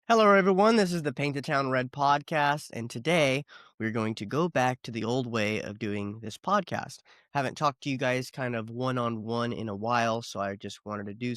Hello, everyone. This is the Paint the Town Red podcast, and today we're going to go back to the old way of doing this podcast. Haven't talked to you guys kind of one on one in a while, so I just wanted to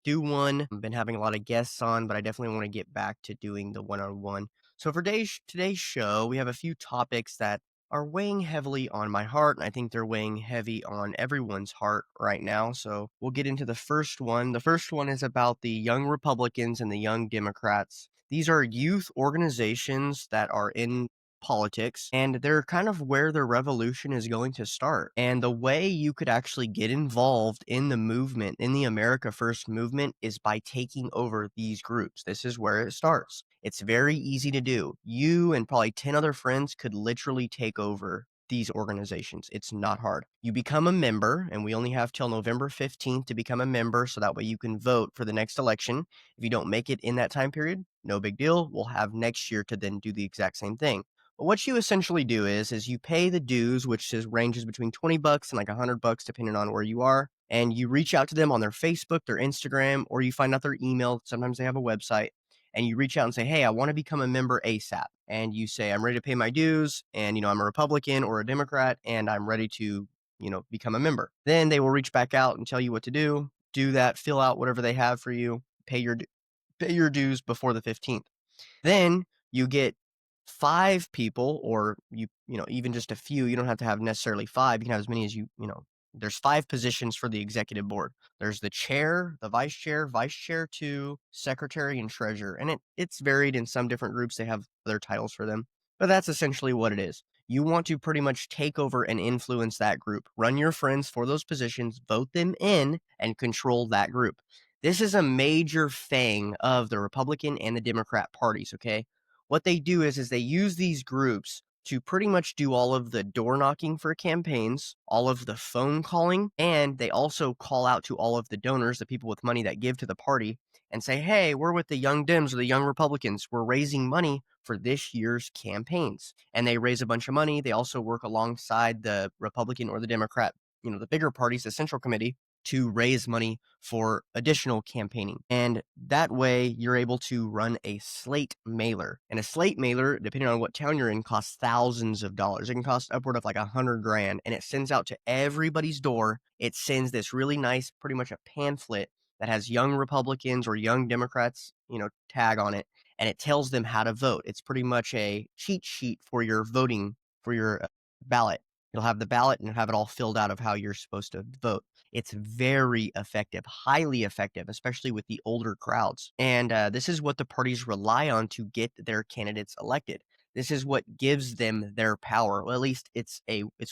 do one. I've been having a lot of guests on, but I definitely want to get back to doing the one on one. So for today's show, we have a few topics that are weighing heavily on my heart, and I think they're weighing heavy on everyone's heart right now. So we'll get into the first one. The first one is about the young Republicans and the young Democrats. These are youth organizations that are in politics, and they're kind of where the revolution is going to start. And the way you could actually get involved in the movement, in the America First movement, is by taking over these groups. This is where it starts. It's very easy to do. You and probably 10 other friends could literally take over these organizations. It's not hard. You become a member, and we only have till November 15th to become a member, so that way you can vote for the next election. If you don't make it in that time period, no big deal. We'll have next year to then do the exact same thing. But what you essentially do is you pay the dues, which ranges between $20 and like $100 depending on where you are, and you reach out to them on their Facebook, their Instagram, or you find out their email. Sometimes they have a website, and you reach out and say, "Hey, I want to become a member ASAP." And you say, "I'm ready to pay my dues, and I'm a Republican or a Democrat, and I'm ready to become a member." Then they will reach back out and tell you what to do. Do that, fill out whatever they have for you, pay your dues before the 15th. Then you get 5 people, or even just a few. You don't have to have necessarily 5. You can have as many as there's 5 positions for the executive board. There's the chair, the vice chair 2, secretary, and treasurer. And it's varied in some different groups. They have other titles for them. But that's essentially what it is. You want to pretty much take over and influence that group. Run your friends for those positions, vote them in, and control that group. This is a major thing of the Republican and the Democrat parties, okay? What they do is they use these groups to pretty much do all of the door knocking for campaigns, all of the phone calling, and they also call out to all of the donors, the people with money that give to the party, and say, "Hey, we're with the Young Dems or the Young Republicans. We're raising money for this year's campaigns." And they raise a bunch of money. They also work alongside the Republican or the Democrat, the bigger parties, the Central Committee, to raise money for additional campaigning. And that way you're able to run a slate mailer. And a slate mailer, depending on what town you're in, costs thousands of dollars. It can cost upward of like $100,000, and it sends out to everybody's door. It sends this really nice, pretty much a pamphlet that has young Republicans or young Democrats, tag on it, and it tells them how to vote. It's pretty much a cheat sheet for your voting, for your ballot. You'll have the ballot and have it all filled out of how you're supposed to vote. It's very effective, highly effective, especially with the older crowds. And this is what the parties rely on to get their candidates elected. This is what gives them their power. Well, at least it's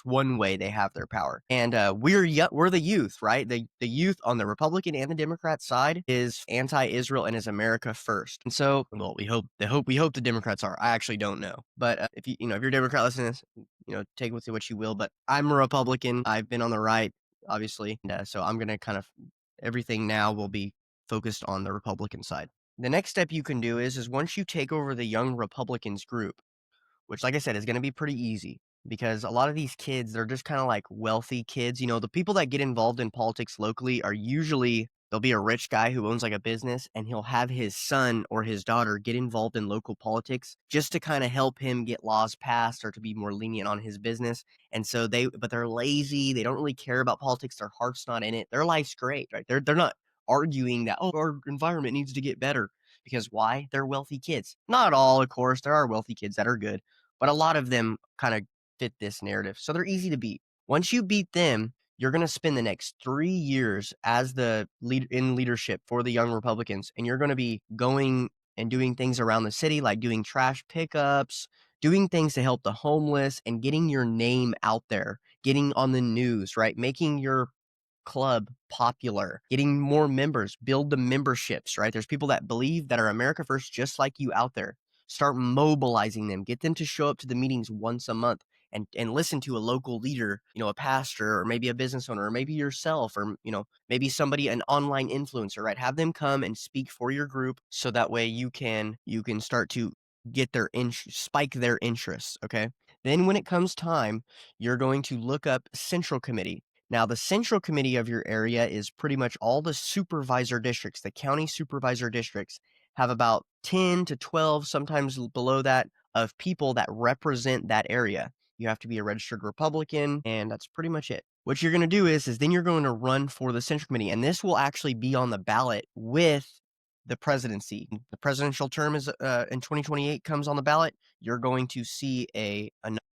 one way they have their power. And we're the youth, right? The youth on the Republican and the Democrat side is anti-Israel and is America first. And so, well, we hope the Democrats are. I actually don't know, but if if you're a Democrat listening to this, take with it what you will. But I'm a Republican. I've been on the right, obviously. And, so I'm going to kind of everything now will be focused on the Republican side. The next step you can do is once you take over the Young Republicans group, which, like I said, is going to be pretty easy because a lot of these kids, they're just kind of like wealthy kids. The people that get involved in politics locally are usually there'll be a rich guy who owns like a business, and he'll have his son or his daughter get involved in local politics just to kind of help him get laws passed or to be more lenient on his business. And so but they're lazy. They don't really care about politics. Their heart's not in it. Their life's great, right? They're not arguing that, oh, our environment needs to get better. Because why? They're wealthy kids. Not all, of course. There are wealthy kids that are good, but a lot of them kind of fit this narrative. So they're easy to beat. Once you beat them, you're going to spend the next 3 years as the leadership for the Young Republicans, and you're going to be going and doing things around the city, like doing trash pickups, doing things to help the homeless, and getting your name out there, getting on the news, right? Making your club popular, getting more members, build the memberships, right? There's people that believe that are America First, just like you out there. Start mobilizing them, get them to show up to the meetings once a month and listen to a local leader, a pastor or maybe a business owner or maybe yourself or, maybe somebody, an online influencer, right? Have them come and speak for your group so that way you can start to get spike their interests. Okay. Then when it comes time, you're going to look up Central Committee. Now, the Central Committee of your area is pretty much all the supervisor districts, the county supervisor districts have about 10 to 12, sometimes below that, of people that represent that area. You have to be a registered Republican, and that's pretty much it. What you're gonna do is then you're going to run for the Central Committee, and this will actually be on the ballot with the presidency. The presidential term is in 2028 comes on the ballot. You're going to see a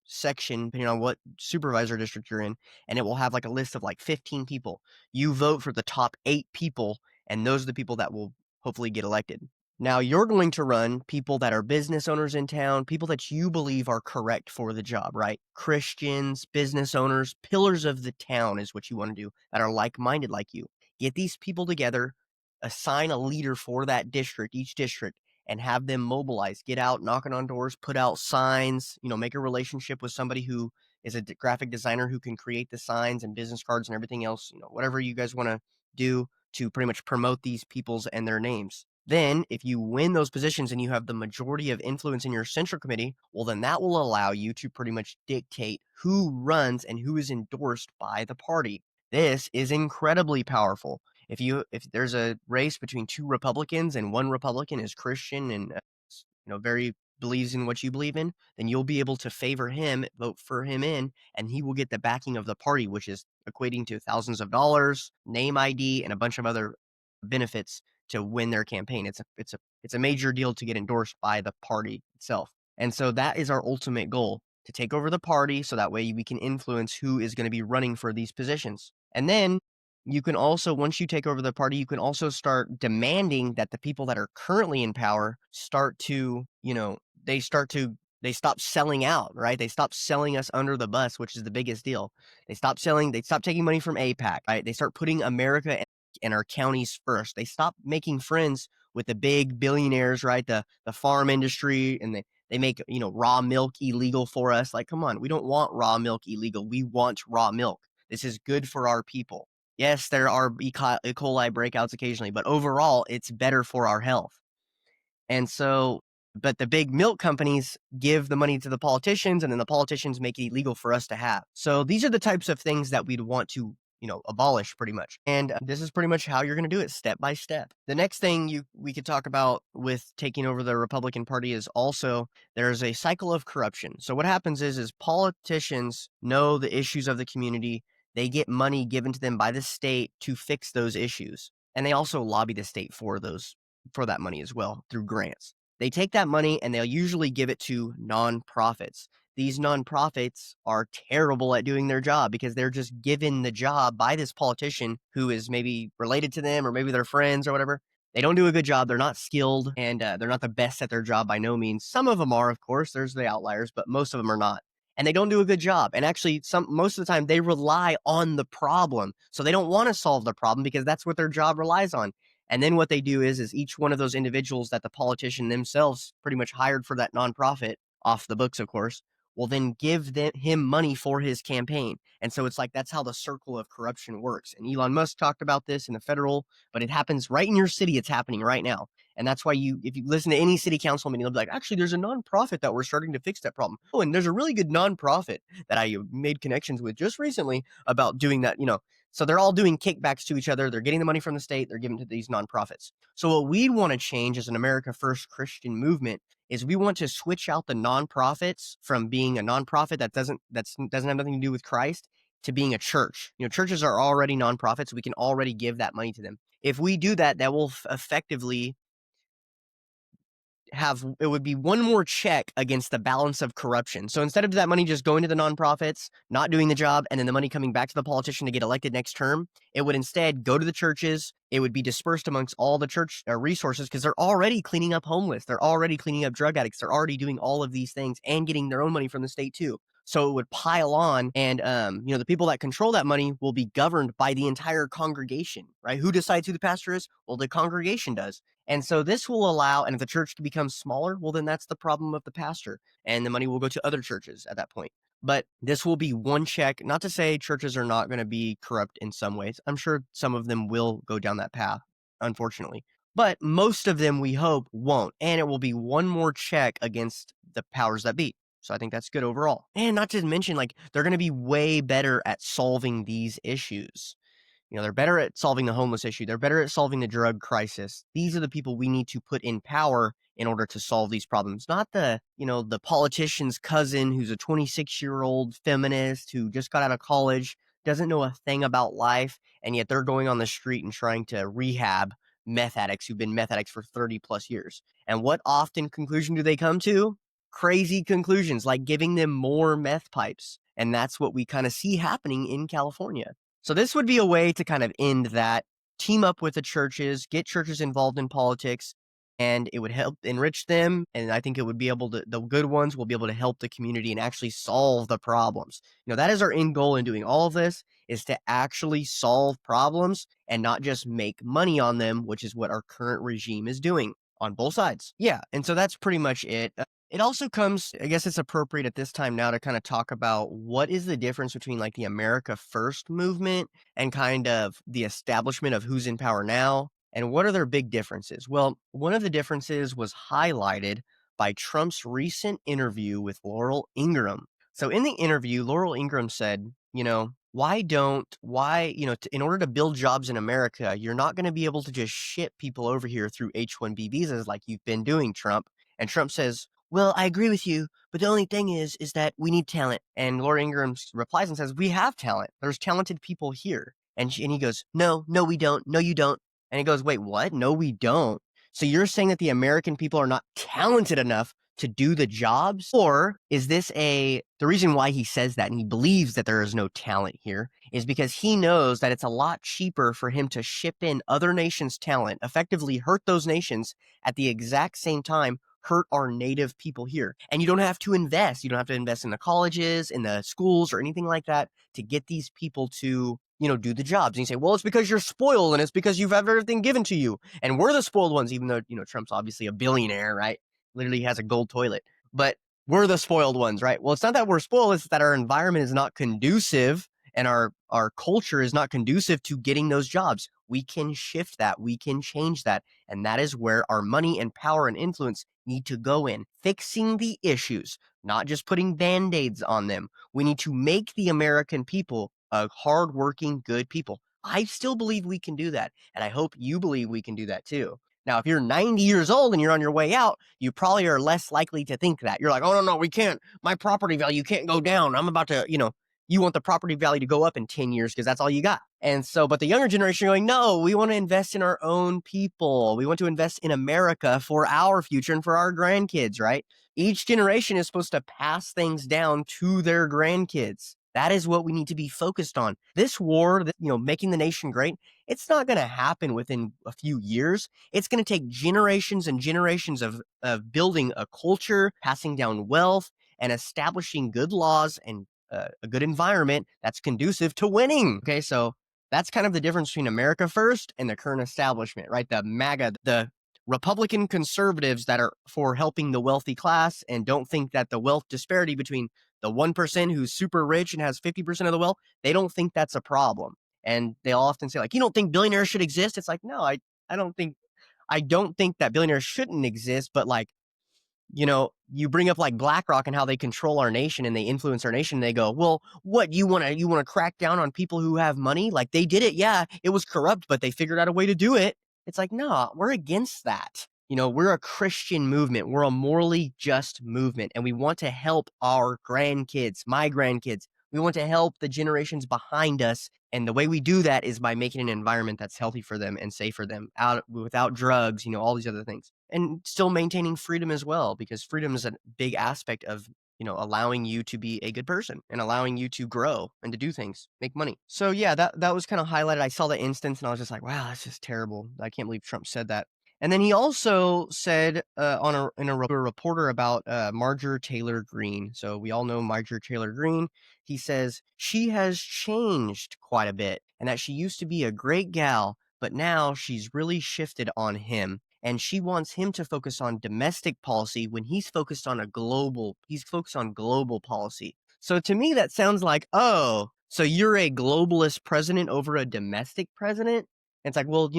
section, depending on what supervisor district you're in, and it will have like a list of like 15 people. You vote for the top 8 people, and those are the people that will hopefully get elected. Now you're going to run people that are business owners in town, people that you believe are correct for the job, right? Christians, business owners, pillars of the town is what you want to do that are like-minded like you. Get these people together, assign a leader for that district, each district, and have them mobilize, get out, knocking on doors, put out signs, make a relationship with somebody who is a graphic designer who can create the signs and business cards and everything else, whatever you guys want to do to pretty much promote these peoples and their names. Then, if you win those positions and you have the majority of influence in your central committee, well, then that will allow you to pretty much dictate who runs and who is endorsed by the party. This is incredibly powerful. If there's a race between 2 Republicans and one Republican is Christian and very believes in what you believe in, then you'll be able to favor him, vote for him in, and he will get the backing of the party, which is equating to thousands of dollars, name ID, and a bunch of other benefits to win their campaign. It's a major deal to get endorsed by the party itself. And so that is our ultimate goal, to take over the party so that way we can influence who is going to be running for these positions. And then you can also, once you take over the party, you can also start demanding that the people that are currently in power start to, they stop selling out, right? They stop selling us under the bus, which is the biggest deal. They stop taking money from AIPAC, right? They start putting America and our counties first. They stop making friends with the big billionaires, right? The farm industry, and they make, raw milk illegal for us. Like, come on, we don't want raw milk illegal. We want raw milk. This is good for our people. Yes, there are E. coli breakouts occasionally, but overall, it's better for our health. And so, but the big milk companies give the money to the politicians, and then the politicians make it illegal for us to have. So these are the types of things that we'd want to, abolish pretty much. And this is pretty much how you're going to do it, step by step. The next thing we could talk about with taking over the Republican Party is also there's a cycle of corruption. So what happens is politicians know the issues of the community. They get money given to them by the state to fix those issues. And they also lobby the state for that money as well through grants. They take that money and they'll usually give it to nonprofits. These nonprofits are terrible at doing their job because they're just given the job by this politician who is maybe related to them or maybe they're friends or whatever. They don't do a good job. They're not skilled and they're not the best at their job by no means. Some of them are, of course. There's the outliers, but most of them are not. And they don't do a good job. And actually, most of the time, they rely on the problem. So they don't want to solve the problem because that's what their job relies on. And then what they do is each one of those individuals that the politician themselves pretty much hired for that nonprofit, off the books, of course, will then give him money for his campaign. And so it's like that's how the circle of corruption works. And Elon Musk talked about this in the federal, but it happens right in your city. It's happening right now. And that's why if you listen to any city council meeting, they'll be like, actually, there's a nonprofit that we're starting to fix that problem. Oh, and there's a really good nonprofit that I made connections with just recently about doing that, So they're all doing kickbacks to each other. They're getting the money from the state. They're giving to these nonprofits. So what we want to change as an America First Christian movement is we want to switch out the nonprofits from being a nonprofit that doesn't have nothing to do with Christ to being a church. Churches are already nonprofits. We can already give that money to them. If we do that, that will effectively it would be one more check against the balance of corruption. So instead of that money just going to the nonprofits, not doing the job, and then the money coming back to the politician to get elected next term, it would instead go to the churches. It would be dispersed amongst all the church resources because they're already cleaning up homeless. They're already cleaning up drug addicts. They're already doing all of these things and getting their own money from the state too. So it would pile on, and the people that control that money will be governed by the entire congregation, right? Who decides who the pastor is? Well, the congregation does. And so this will allow, and if the church becomes smaller, well, then that's the problem of the pastor, and the money will go to other churches at that point. But this will be one check, not to say churches are not going to be corrupt in some ways. I'm sure some of them will go down that path, unfortunately. But most of them, we hope, won't. And it will be one more check against the powers that be. So I think that's good overall. And not to mention, they're going to be way better at solving these issues. They're better at solving the homeless issue. They're better at solving the drug crisis. These are the people we need to put in power in order to solve these problems. Not the politician's cousin who's a 26-year-old feminist who just got out of college, doesn't know a thing about life, and yet they're going on the street and trying to rehab meth addicts who've been meth addicts for 30 plus years. And what often conclusion do they come to? Crazy conclusions like giving them more meth pipes. And that's what we kind of see happening in California. So this would be a way to kind of end that, team up with the churches, get churches involved in politics, and it would help enrich them. And I think it would be able to, the good ones will be able to help the community and actually solve the problems. That is our end goal in doing all of this, is to actually solve problems and not just make money on them, which is what our current regime is doing on both sides. Yeah. And so that's pretty much it. It also comes, I guess it's appropriate at this time now to kind of talk about what is the difference between like the America First movement and kind of the establishment of who's in power now, and what are their big differences? Well, one of the differences was highlighted by Trump's recent interview with Laurel Ingraham. So in the interview, Laurel Ingraham said, in order to build jobs in America, you're not going to be able to just ship people over here through H-1B visas like you've been doing, Trump. And Trump says, well, I agree with you, but the only thing is that we need talent. And Laura Ingraham replies and says, we have talent. There's talented people here. And he goes, no, we don't. No, you don't. And he goes, wait, what? No, we don't. So you're saying that the American people are not talented enough to do the jobs? Or is this the reason why he says that and he believes that there is no talent here is because he knows that it's a lot cheaper for him to ship in other nations' talent, effectively hurt those nations at the exact same time, hurt our native people here. And you don't have to invest. You don't have to invest in the colleges, in the schools, or anything like that to get these people to, do the jobs. And you say, well, it's because you're spoiled and it's because you've had everything given to you. And we're the spoiled ones, even though, Trump's obviously a billionaire, right? Literally has a gold toilet. But we're the spoiled ones, right? Well, it's not that we're spoiled. It's that our environment is not conducive and our culture is not conducive to getting those jobs. We can shift that. We can change that. And that is where our money and power and influence need to go in, fixing the issues, not just putting band-aids on them. We need to make the American people a hardworking, good people. I still believe we can do that. And I hope you believe we can do that too. Now, if you're 90 years old and you're on your way out, you probably are less likely to think that. You're like, oh, no, we can't. My property value can't go down. I'm about to, you want the property value to go up in 10 years because that's all you got. And so, but the younger generation are going, no, we want to invest in our own people. We want to invest in America for our future and for our grandkids, right? Each generation is supposed to pass things down to their grandkids. That is what we need to be focused on. This war, making the nation great, it's not going to happen within a few years. It's going to take generations and generations of building a culture, passing down wealth, and establishing good laws and a good environment that's conducive to winning. Okay, so that's kind of the difference between America First and the current establishment, right? The MAGA, the Republican conservatives that are for helping the wealthy class and don't think that the wealth disparity between the 1% who's super rich and has 50% of the wealth, they don't think that's a problem. And they'll often say, like, you don't think billionaires should exist? It's like, no, I don't think that billionaires shouldn't exist, but like, you bring up like BlackRock and how they control our nation and they influence our nation. And they go, well, what you want to crack down on people who have money? Like they did it. Yeah, it was corrupt, but they figured out a way to do it. It's like, no, we're against that. We're a Christian movement. We're a morally just movement. And we want to help our grandkids, my grandkids. We want to help the generations behind us. And the way we do that is by making an environment that's healthy for them and safe for them, out without drugs, all these other things. And still maintaining freedom as well, because freedom is a big aspect of, allowing you to be a good person and allowing you to grow and to do things, make money. So yeah, that was kind of highlighted. I saw the instance and I was just like, wow, that's just terrible. I can't believe Trump said that. And then he also said in a reporter about Marjorie Taylor Greene. So we all know Marjorie Taylor Greene. He says she has changed quite a bit and that she used to be a great gal, but now she's really shifted on him. And she wants him to focus on domestic policy when he's focused on global policy. So to me, that sounds like, oh, so you're a globalist president over a domestic president? And it's like, well,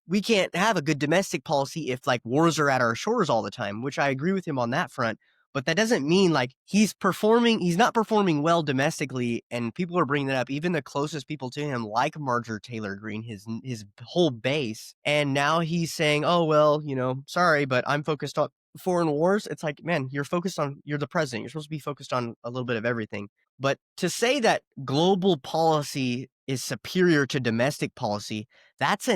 we can't have a good domestic policy if like wars are at our shores all the time, which I agree with him on that front. But that doesn't mean like he's not performing well domestically, and people are bringing that up. Even the closest people to him, like Marjorie Taylor Greene, his whole base, and now he's saying, "Oh well, sorry, but I'm focused on foreign wars." It's like, man, you're the president. You're supposed to be focused on a little bit of everything. But to say that global policy is superior to domestic policy, that's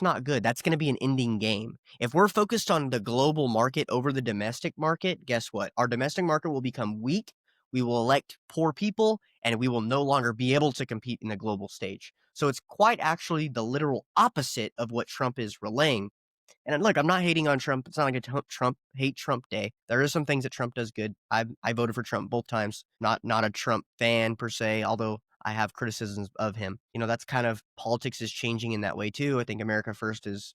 not good. That's going to be an ending game. If we're focused on the global market over the domestic market, guess what? Our domestic market will become weak. We will elect poor people, and we will no longer be able to compete in the global stage. So it's quite actually the literal opposite of what Trump is relaying. And look, I'm not hating on Trump. It's not like a Trump day. There are some things that Trump does good. I voted for Trump both times. Not a Trump fan per se, although I have criticisms of him. That's kind of politics is changing in that way too. I think America First is,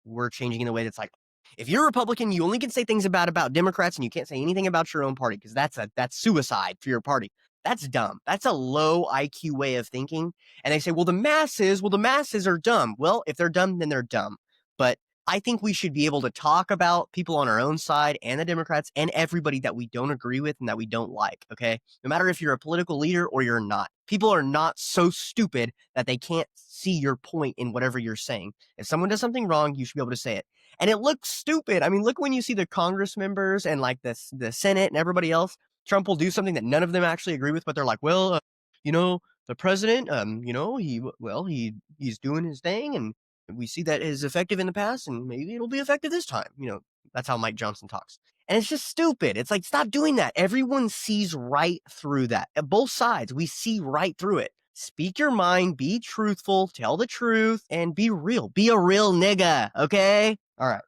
we're changing in the way that's like, if you're a Republican, you only can say things about Democrats, and you can't say anything about your own party because that's suicide for your party. That's dumb. That's a low IQ way of thinking. And they say, well, the masses are dumb. Well, if they're dumb, then they're dumb. But I think we should be able to talk about people on our own side and the Democrats and everybody that we don't agree with and that we don't like, okay? No matter if you're a political leader or you're not. People are not so stupid that they can't see your point in whatever you're saying. If someone does something wrong, you should be able to say it. And it looks stupid. I mean, look when you see the Congress members and like the Senate and everybody else, Trump will do something that none of them actually agree with, but they're like, well, the president, he's doing his thing, and we see that is effective in the past, and maybe it'll be effective this time. That's how Mike Johnson talks. And it's just stupid. It's like, stop doing that. Everyone sees right through that. At both sides, we see right through it. Speak your mind, be truthful, tell the truth, and be real. Be a real nigga, okay? All right.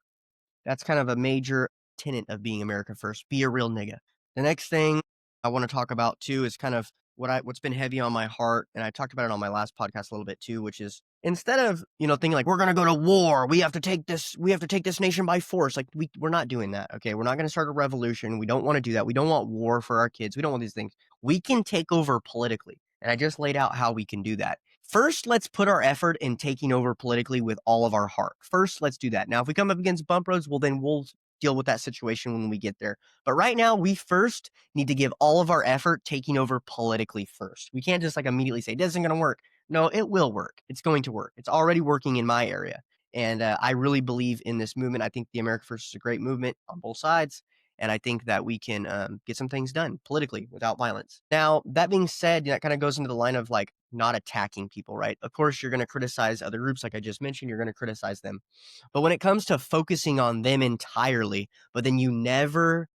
That's kind of a major tenet of being America First. Be a real nigga. The next thing I want to talk about too is kind of what's been heavy on my heart, and I talked about it on my last podcast a little bit too, which is instead of thinking like we're gonna go to war, we have to take this nation by force. Like we're not doing that. Okay, we're not gonna start a revolution. We don't want to do that. We don't want war for our kids. We don't want these things. We can take over politically, and I just laid out how we can do that. First, let's put our effort in taking over politically with all of our heart. First, let's do that. Now, if we come up against bump roads, well, then we'll deal with that situation when we get there. But right now, we first need to give all of our effort taking over politically first. We can't just like immediately say, this isn't going to work. No, it will work. It's going to work. It's already working in my area. And I really believe in this movement. I think the America First is a great movement on both sides. And I think that we can get some things done politically without violence. Now, that being said, that kind of goes into the line of like not attacking people, right? Of course, you're going to criticize other groups, like I just mentioned, you're going to criticize them. But when it comes to focusing on them entirely, but then you never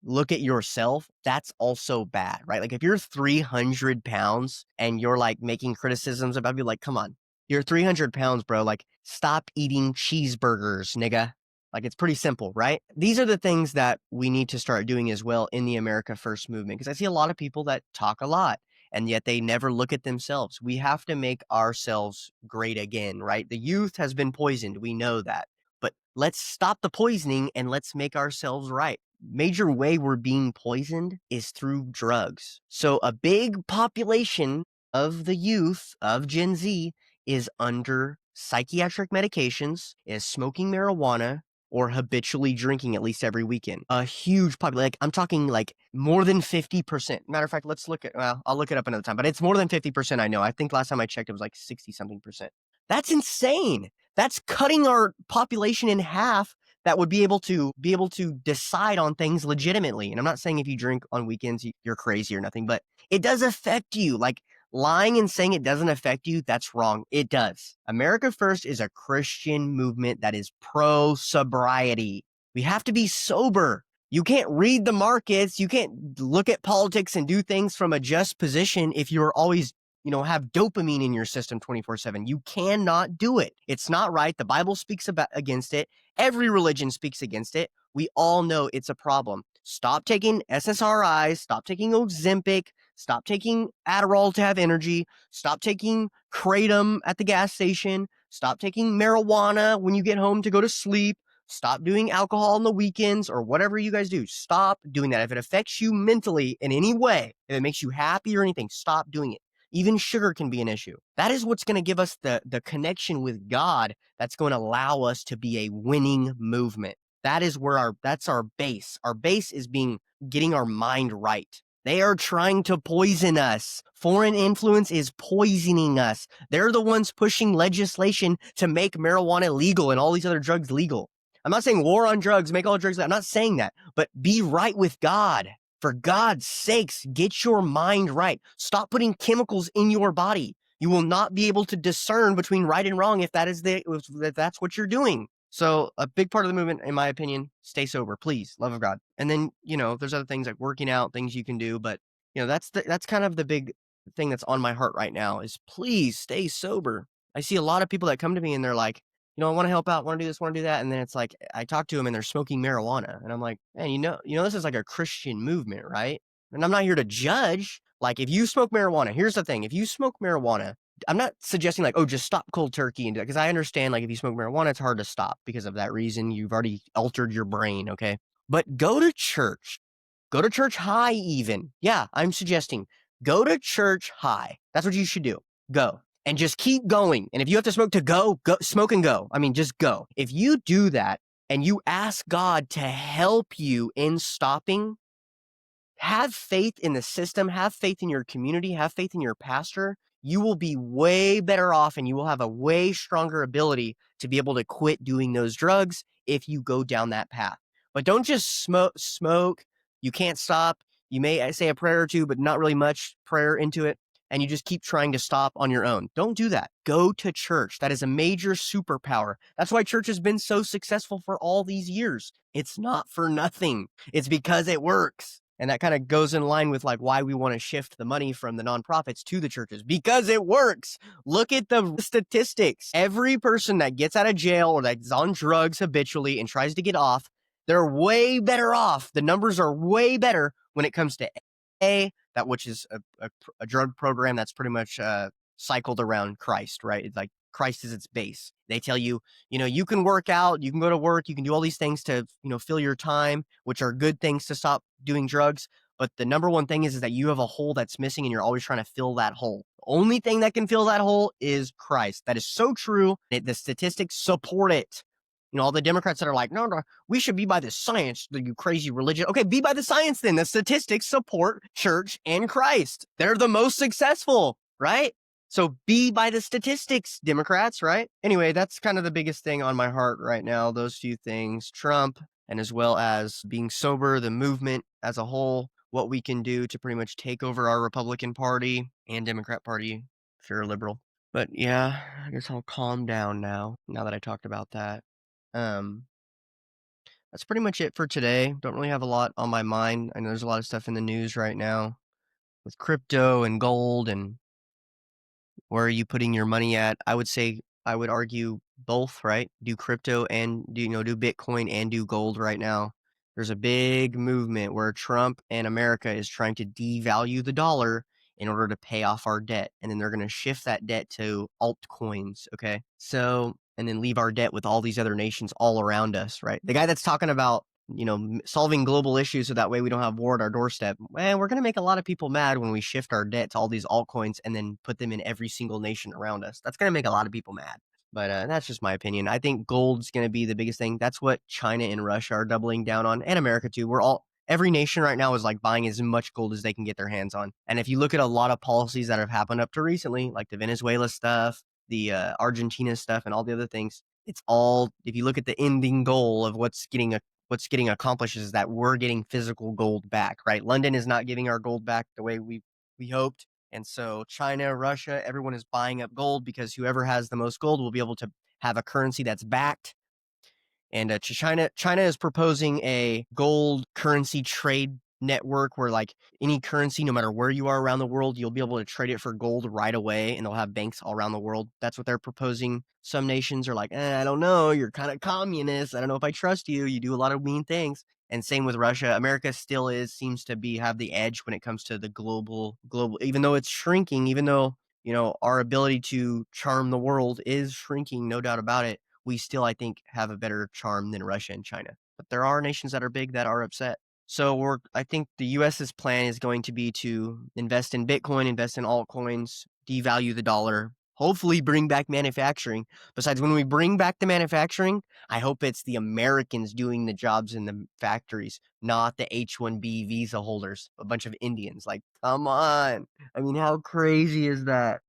look at yourself, that's also bad, right? Like if you're 300 pounds and you're like making criticisms about you, like, come on, you're 300 pounds, bro. Like, stop eating cheeseburgers, nigga. Like, it's pretty simple, right? These are the things that we need to start doing as well in the America First movement. Because I see a lot of people that talk a lot and yet they never look at themselves. We have to make ourselves great again, right? The youth has been poisoned. We know that. But let's stop the poisoning and let's make ourselves right. Major way we're being poisoned is through drugs. So a big population of the youth of Gen Z is under psychiatric medications, is smoking marijuana, or habitually drinking at least every weekend. A huge population, like I'm talking like more than 50%. Matter of fact, I'll look it up another time, but it's more than 50%. I know. I think last time I checked, it was like 60 something percent. That's insane. That's cutting our population in half that would be able to decide on things legitimately. And I'm not saying if you drink on weekends, you're crazy or nothing, but it does affect you. Like lying and saying it doesn't affect you, that's wrong. It does. America First is a Christian movement that is pro sobriety. We have to be sober. You can't read the markets. You can't look at politics and do things from a just position if you're always have dopamine in your system 24/7. You cannot do it. It's not right. The Bible speaks against it. Every religion speaks against it. We all know it's a problem. Stop taking SSRIs. Stop taking Ozempic. Stop taking Adderall to have energy. Stop taking Kratom at the gas station. Stop taking marijuana when you get home to go to sleep. Stop doing alcohol on the weekends or whatever you guys do. Stop doing that. If it affects you mentally in any way, if it makes you happy or anything, stop doing it. Even sugar can be an issue. That is what's going to give us the connection with God that's going to allow us to be a winning movement. That is where that's our base. Our base is getting our mind right. They are trying to poison us. Foreign influence is poisoning us. They're the ones pushing legislation to make marijuana legal and all these other drugs legal. I'm not saying war on drugs, make all drugs legal. I'm not saying that, but be right with God. For God's sakes, get your mind right. Stop putting chemicals in your body. You will not be able to discern between right and wrong if that's what you're doing. So a big part of the movement, in my opinion, stay sober, please, love of God. And then, there's other things like working out, things you can do, but that's kind of the big thing that's on my heart right now is please stay sober. I see a lot of people that come to me and they're like, I want to help out, want to do this, want to do that. And then it's like, I talk to them and they're smoking marijuana. And I'm like, man, this is like a Christian movement, right? And I'm not here to judge. Like if you smoke marijuana, here's the thing. If you smoke marijuana, I'm not suggesting like, oh, just stop cold turkey and do that. Because I understand like if you smoke marijuana, it's hard to stop because of that reason. You've already altered your brain. Okay. But go to church. Go to church high even. Yeah, I'm suggesting go to church high. That's what you should do. Go. And just keep going. And if you have to smoke to go, smoke and go. I mean, just go. If you do that and you ask God to help you in stopping, have faith in the system, have faith in your community, have faith in your pastor, you will be way better off and you will have a way stronger ability to be able to quit doing those drugs if you go down that path. But don't just smoke. You can't stop. You may say a prayer or two, but not really much prayer into it. And you just keep trying to stop on your own. Don't do that. Go to church. That is a major superpower. That's why church has been so successful for all these years. It's not for nothing. It's because it works. And that kind of goes in line with like why we want to shift the money from the nonprofits to the churches because it works. Look at the statistics. Every person that gets out of jail or that's on drugs habitually and tries to get off, they're way better off. The numbers are way better when it comes to which is a drug program that's pretty much cycled around Christ, right? It's like Christ is its base. They tell you, you can work out, you can go to work, you can do all these things to, fill your time, which are good things to stop doing drugs. But the number one thing is that you have a hole that's missing and you're always trying to fill that hole. The only thing that can fill that hole is Christ. That is so true. The statistics support it. All the Democrats that are like, no, we should be by the science, you crazy religion. Okay, be by the science then. The statistics support church and Christ. They're the most successful, right? So be by the statistics, Democrats, right? Anyway, that's kind of the biggest thing on my heart right now. Those few things, Trump, and as well as being sober, the movement as a whole, what we can do to pretty much take over our Republican Party and Democrat Party if you're a liberal. But yeah, I guess I'll calm down now that I talked about that. Um, that's pretty much it for today. Don't really have a lot on my mind. I know there's a lot of stuff in the news right now with crypto and gold and where are you putting your money at? I would argue both, right? Do crypto and do Bitcoin and do gold right now. There's a big movement where Trump and America is trying to devalue the dollar in order to pay off our debt. And then they're going to shift that debt to altcoins. Okay. So, and then leave our debt with all these other nations all around us, right? The guy that's talking about, solving global issues so that way we don't have war at our doorstep. Man, we're going to make a lot of people mad when we shift our debt to all these altcoins and then put them in every single nation around us. That's going to make a lot of people mad. But that's just my opinion. I think gold's going to be the biggest thing. That's what China and Russia are doubling down on, and America too. Every nation right now is like buying as much gold as they can get their hands on. And if you look at a lot of policies that have happened up to recently, like the Venezuela stuff, the Argentina stuff, and all the other things, it's all, if you look at the ending goal of what's getting accomplished is that we're getting physical gold back, right? London is not giving our gold back the way we hoped. And so China, Russia, everyone is buying up gold because whoever has the most gold will be able to have a currency that's backed. And China is proposing a gold currency trade network where like any currency, no matter where you are around the world, you'll be able to trade it for gold right away, and they'll have banks all around the world. That's what they're proposing. Some nations are like, I don't know, you're kind of communist. I don't know if I trust you. You do a lot of mean things. And same with Russia. America still seems to have the edge when it comes to the global, even though it's shrinking, even though, our ability to charm the world is shrinking, no doubt about it. We still, I think, have a better charm than Russia and China. But there are nations that are big that are upset. So I think the U.S.'s plan is going to be to invest in Bitcoin, invest in altcoins, devalue the dollar, hopefully bring back manufacturing. Besides, when we bring back the manufacturing, I hope it's the Americans doing the jobs in the factories, not the H-1B visa holders, a bunch of Indians. Like, come on. I mean, how crazy is that?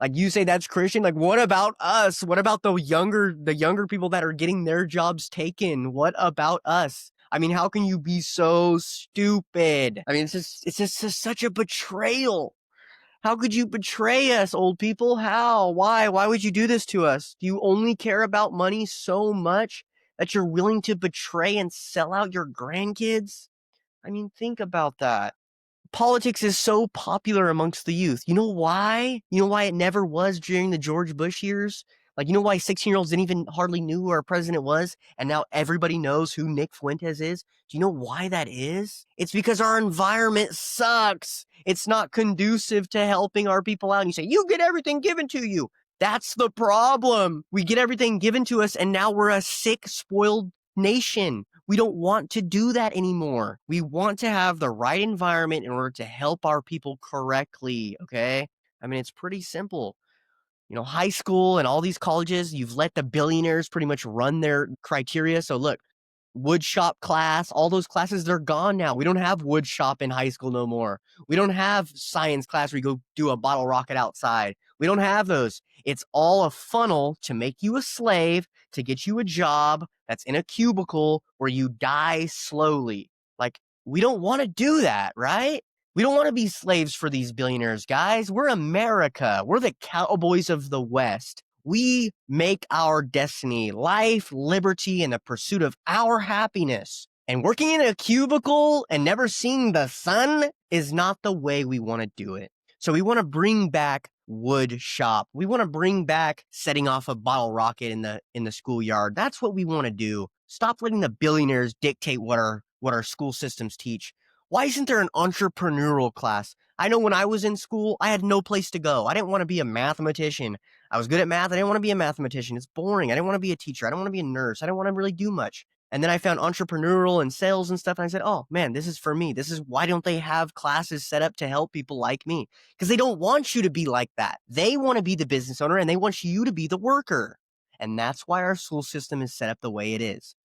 Like, you say that's Christian. Like, what about us? What about the younger people that are getting their jobs taken? What about us? I mean, how can you be so stupid? I mean, it's just such a betrayal. How could you betray us, old people? How? Why? Why would you do this to us? Do you only care about money so much that you're willing to betray and sell out your grandkids? I mean, think about that. Politics is so popular amongst the youth. You know why? You know why it never was during the George Bush years? Like, you know why 16-year-olds didn't even hardly knew who our president was, and now everybody knows who Nick Fuentes is? Do you know why that is? It's because our environment sucks. It's not conducive to helping our people out. And you say, you get everything given to you. That's the problem. We get everything given to us, and now we're a sick, spoiled nation. We don't want to do that anymore. We want to have the right environment in order to help our people correctly, okay? I mean, it's pretty simple. High school and all these colleges, you've let the billionaires pretty much run their criteria. So look, wood shop class, all those classes, they're gone now. We don't have wood shop in high school no more. We don't have science class where you go do a bottle rocket outside. We don't have those. It's all a funnel to make you a slave, to get you a job that's in a cubicle where you die slowly. Like, we don't want to do that, right? We don't want to be slaves for these billionaires, guys. We're America. We're the cowboys of the West. We make our destiny, life, liberty, and the pursuit of our happiness. And working in a cubicle and never seeing the sun is not the way we want to do it. So we want to bring back wood shop. We want to bring back setting off a bottle rocket in the schoolyard. That's what we want to do. Stop letting the billionaires dictate what our school systems teach. Why isn't there an entrepreneurial class? I know when I was in school, I had no place to go. I didn't want to be a mathematician. I was good at math. I didn't want to be a mathematician. It's boring. I didn't want to be a teacher. I don't want to be a nurse. I didn't want to really do much. And then I found entrepreneurial and sales and stuff. And I said, oh man, this is for me. This is why don't they have classes set up to help people like me? Because they don't want you to be like that. They want to be the business owner and they want you to be the worker. And that's why our school system is set up the way it is.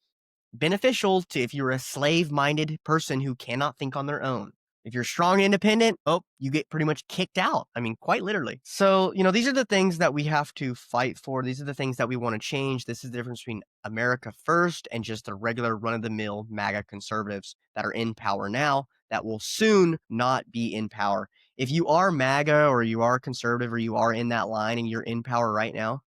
Beneficial to if you're a slave-minded person who cannot think on their own. If you're strong and independent, oh, you get pretty much kicked out. I mean, quite literally. So, these are the things that we have to fight for. These are the things that we want to change. This is the difference between America first and just the regular run-of-the-mill MAGA conservatives that are in power now that will soon not be in power. If you are MAGA or you are conservative or you are in that line and you're in power right now,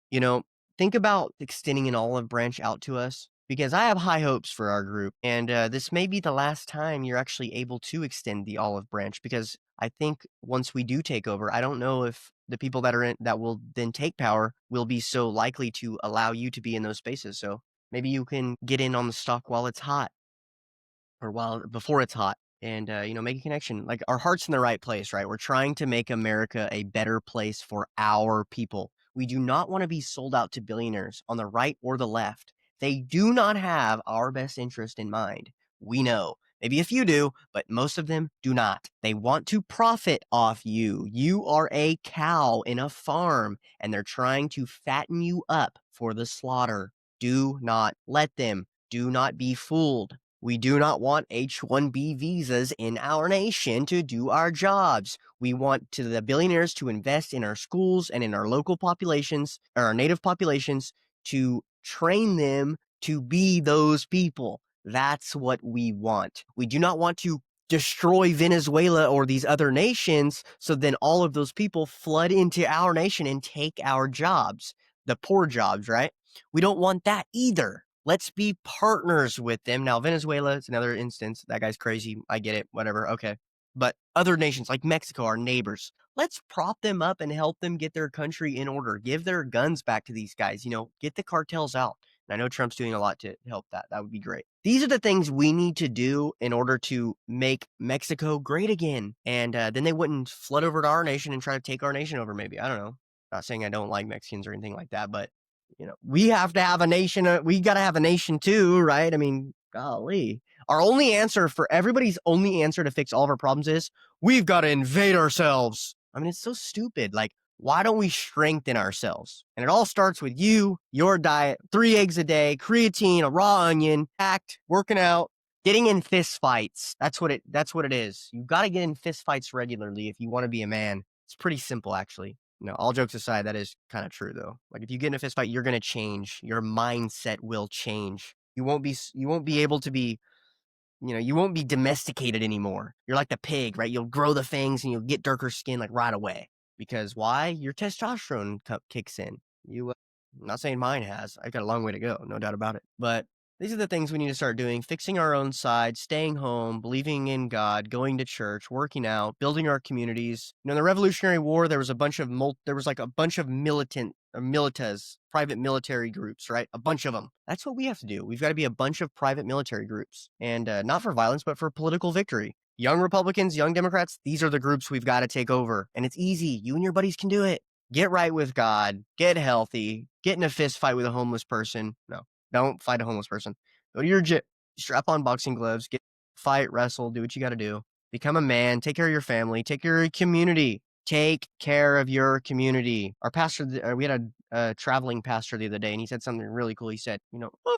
think about extending an olive branch out to us because I have high hopes for our group. And this may be the last time you're actually able to extend the olive branch because I think once we do take over, I don't know if the people that will then take power will be so likely to allow you to be in those spaces. So maybe you can get in on the stock while it's hot or before it's hot and make a connection. Like, our heart's in the right place, right? We're trying to make America a better place for our people. We do not want to be sold out to billionaires on the right or the left. They do not have our best interest in mind. We know. Maybe a few do, but most of them do not. They want to profit off you. You are a cow in a farm, and they're trying to fatten you up for the slaughter. Do not let them. Do not be fooled. We do not want H-1B visas in our nation to do our jobs. We want the billionaires to invest in our schools and in our local populations, or our native populations, to train them to be those people. That's what we want. We do not want to destroy Venezuela or these other nations so then all of those people flood into our nation and take our jobs, the poor jobs, right? We don't want that either. Let's be partners with them. Now, Venezuela is another instance. That guy's crazy. I get it. Whatever. Okay. But other nations like Mexico, our neighbors, let's prop them up and help them get their country in order. Give their guns back to these guys. Get the cartels out. And I know Trump's doing a lot to help that. That would be great. These are the things we need to do in order to make Mexico great again. And then they wouldn't flood over to our nation and try to take our nation over, maybe. I don't know. Not saying I don't like Mexicans or anything like that, but we have to have a nation. We got to have a nation too, right? I mean, golly. Everybody's only answer to fix all of our problems is we've got to invade ourselves. I mean, it's so stupid. Like, Why don't we strengthen ourselves? And it all starts with you, your diet, 3 eggs a day, creatine, a raw onion, act, working out, getting in fist fights. That's what it is. You got to get in fist fights regularly if you want to be a man. It's pretty simple actually. No, all jokes aside, that is kind of true though. Like if you get in a fist fight, you're going to change. Your mindset will change. You won't be able to be, you won't be domesticated anymore. You're like the pig, right? You'll grow the fangs and you'll get darker skin like right away. Because why? Your testosterone kicks in. I'm not saying mine has. I got a long way to go, no doubt about it. But these are the things we need to start doing: fixing our own side, staying home, believing in God, going to church, working out, building our communities. In the Revolutionary War, there was a bunch of there was like a bunch of militant or militas, private military groups, right? A bunch of them. That's what we have to do. We've got to be a bunch of private military groups, and not for violence, but for political victory. Young Republicans, young Democrats, these are the groups we've got to take over. And it's easy. You and your buddies can do it. Get right with God, get healthy, get in a fist fight with a homeless person. No, don't fight a homeless person. Go to your gym, strap on boxing gloves, get fight, wrestle, do what you got to do. Become a man, take care of your family, take care of your community. Take care of your community. Our pastor, we had a traveling pastor the other day, and he said something really cool. He said, "Oh,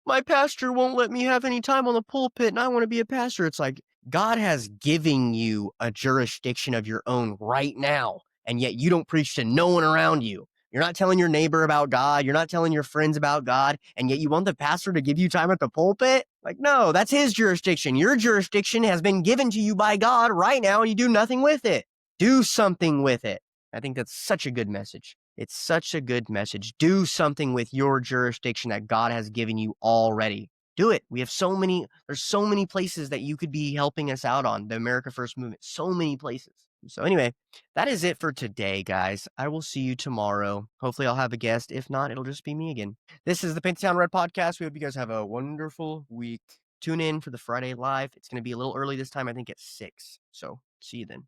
my pastor won't let me have any time on the pulpit, and I want to be a pastor." It's like God has given you a jurisdiction of your own right now, and yet you don't preach to no one around you. You're not telling your neighbor about God. You're not telling your friends about God, and yet you want the pastor to give you time at the pulpit? Like, no, that's his jurisdiction. Your jurisdiction has been given to you by God right now, and you do nothing with it. Do something with it. I think that's such a good message. It's such a good message. Do something with your jurisdiction that God has given you already. Do it. There's so many places that you could be helping us out on the America First movement. So many places. So anyway, that is it for today, guys. I will see you tomorrow. Hopefully I'll have a guest. If not, it'll just be me again. This is the Paint the Town Red podcast. We hope you guys have a wonderful week. Tune in for the Friday live. It's going to be a little early this time, I think at 6. So see you then.